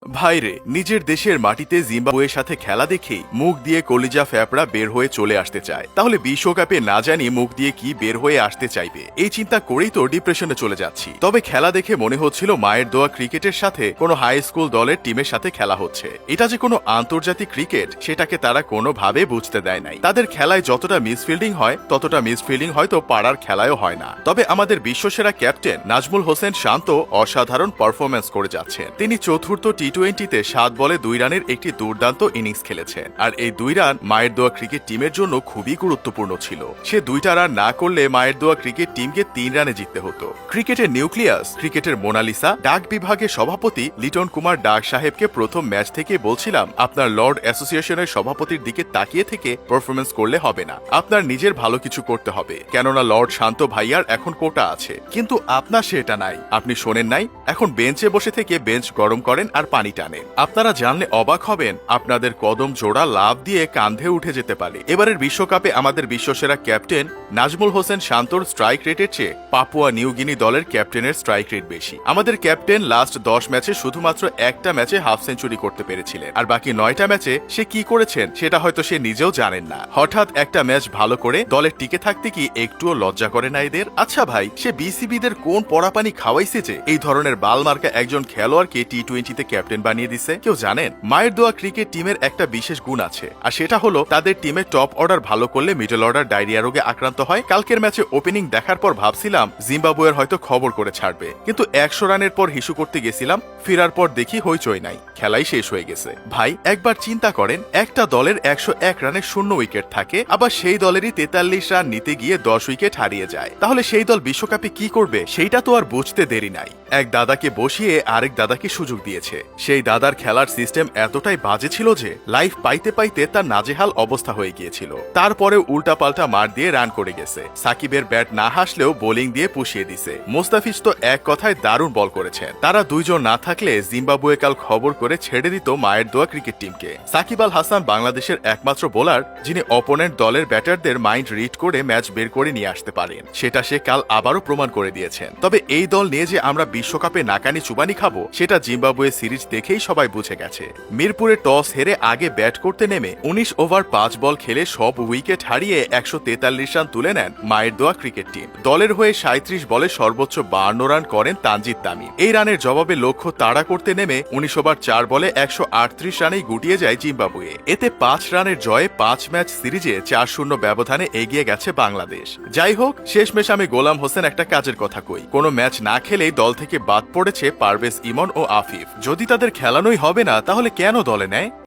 ভাইরে, নিজের দেশের মাটিতে জিম্বাবুয়ের সাথে খেলা দেখেই মুখ দিয়ে কলিজা ফ্যাপড়া বের হয়ে চলে আসতে চায়। তাহলে বিশ্বকাপে না জানি মুখ দিয়ে কি বের হয়ে আসতে চাইবে, এই চিন্তা করেই তো ডিপ্রেশনে চলে যাচ্ছি। তবে খেলা দেখে মনে হচ্ছিল মায়ের দোয়া ক্রিকেটের সাথে কোনো হাই স্কুল দলের টিমের সাথে খেলা হচ্ছে। এটা যে কোনো আন্তর্জাতিক ক্রিকেট সেটাকে তারা কোনোভাবে বুঝতে দেয় নাই। তাদের খেলায় যতটা মিসফিল্ডিং হয় ততটা মিসফিল্ডিং হয়তো পাড়ার খেলায়ও হয় না। তবে আমাদের বিশ্বসেরা ক্যাপ্টেন নাজমুল হোসেন শান্ত অসাধারণ পারফরমেন্স করে যাচ্ছেন। তিনি চতুর্থ টি-20-তে 7 বলে 2 রানের একটি দুর্দান্ত ইনিংস খেলেছেন। আর এই 2 রান মায়ের দোয়া ক্রিকেট টিমের জন্য খুবই গুরুত্বপূর্ণ ছিল। সে 2টা রান না করলে মায়ের দোয়া ক্রিকেট টিমকে 3 রানে জিততে হতো। ক্রিকেটের নিউক্লিয়াস, ক্রিকেটের মোনালিসা, ডাক বিভাগের সভাপতি লিটন কুমার ডাক সাহেবকে প্রথম ম্যাচ থেকে বলছিলাম, আপনার লর্ড অ্যাসোসিয়েশনের সভাপতির দিকে তাকিয়ে থেকে পারফরমেন্স করলে হবে না, আপনার নিজের ভালো কিছু করতে হবে। কেননা লর্ড শান্ত ভাইয়ার এখন কোটা আছে, কিন্তু আপনার সেটা নাই। আপনি শোনেন নাই, এখন বেঞ্চে বসে থেকে বেঞ্চ গরম করেন আর পানি টানেন। আপনারা জানলে অবাক হবেন, আপনাদের কদম জোড়া লাভ দিয়ে কাঁধে উঠে যেতে পারে। এবারের বিশ্বকাপে আমাদের বিশ্বসেরা ক্যাপ্টেন নাজমুল হোসেন শান্তর স্ট্রাইক রেটের চেয়ে পাপুয়া নিউ গিনি দলের ক্যাপ্টেনের স্ট্রাইক রেট বেশি। আমাদের ক্যাপ্টেন লাস্ট 10 ম্যাচে শুধুমাত্র একটা ম্যাচে হাফ সেঞ্চুরি করতে পেরেছিলেন, আর বাকি 9টা ম্যাচে সে কি করেছেন সেটা হয়তো সে নিজেও জানেন না। হঠাৎ একটা ম্যাচ ভালো করে দলে টিকে থাকতে কি একটুও লজ্জা করে না এদের? আচ্ছা ভাই, সে বিসিবিদের কোন পড়াপানি খাওয়াইছে যে এই ধরনের বালমার্কা একজন খেলোয়াড়কে টি-20-তে ক্যাপ্টেন বানিয়ে দিছে? কেউ জানেন? মায়ের দোয়া ক্রিকেট টিমের একটা বিশেষ গুণ আছে, আর সেটা হলো তাদের টিমে টপ অর্ডার ভালো করলে মিডল অর্ডার ডায়রিয়া রোগে আক্রান্ত হয়। কালকের ম্যাচে ওপেনিং দেখার পর ভাবছিলাম জিম্বাবুয়ের হয়তো খবর করে ছাড়বে, কিন্তু 100 রানের পর হিসু করতে গেছিলাম, ফেরার পর দেখি হইচই নাই, খেলাই শেষ হয়ে গেছে। ভাই একবার চিন্তা করেন, একটা দলের 101 রানে 0 উইকেট থাকে, আবার সেই দলেরই 43 রান নিতে গিয়ে 10 উইকেট হারিয়ে যায়। তাহলে সেই দল বিশ্বকাপে কি করবে সেইটা তো আর বুঝতে দেরি নাই। এক দাদাকে বসিয়ে আরেক দাদাকে সুযোগ দিয়েছে। সেই দাদার খেলার সিস্টেম এতটাই বাজে ছিল যে লাইফ পাইতে পাইতে তার নাজেহাল অবস্থা হয়ে গিয়েছিল। তারপরে উল্টাপাল্টা মার দিয়ে রান করে গেছে। সাকিবের ব্যাট না হাসলেও বোলিং দিয়ে পুষিয়ে দিছে। মোস্তাফিজ তো এক কথায় দারুণ বল করেছেন। তারা দুইজন না থাকলে জিম্বাবুয়ে কাল খবর করে ছেড়ে দিত মায়ের দোয়া ক্রিকেট টিমকে। সাকিব আল হাসান বাংলাদেশের একমাত্র বোলার যিনি অপোনেন্ট দলের ব্যাটারদের মাইন্ড রিড করে ম্যাচ বের করে নিয়ে আসতে পারেন, সেটা সে কাল আবারও প্রমাণ করে দিয়েছেন। তবে এই দল নিয়ে যে আমরা বিশ্বকাপে নাকানি চুবানি খাবো সেটা জিম্বাবুয়ে সিরিজ দেখেই সবাই বুঝে গেছে। মিরপুরে টস হেরে আগে ব্যাট করতে নেমে 19 ওভার 5 বল খেলে সব উইকেট হারিয়ে 143 রান তুলে নেন মায়ের দোয়া ক্রিকেট টিম। দলের হয়ে 37 বলে সর্বোচ্চ 52 রান করেন তানজিদ তামিম। এই রানের জবাবে লক্ষ্য তাড়া করতে নেমে 19 ওভার 4 বলে 138 রানেই গুটিয়ে যায় জিম্বাবুয়ে। এতে 5 রানের জয়ে 5 ম্যাচ সিরিজে 4-0 ব্যবধানে এগিয়ে গেছে বাংলাদেশ। যাই হোক, শেষমেশ আমি গোলাম হোসেন একটা কাজের কথা কই, কোনো ম্যাচ না খেলেই দল থেকে বাদ পড়েছে পারভেজ ইমন ও আফিফ। যদি তাদের খেলানোই হবে না তাহলে কেন দলে নেয়?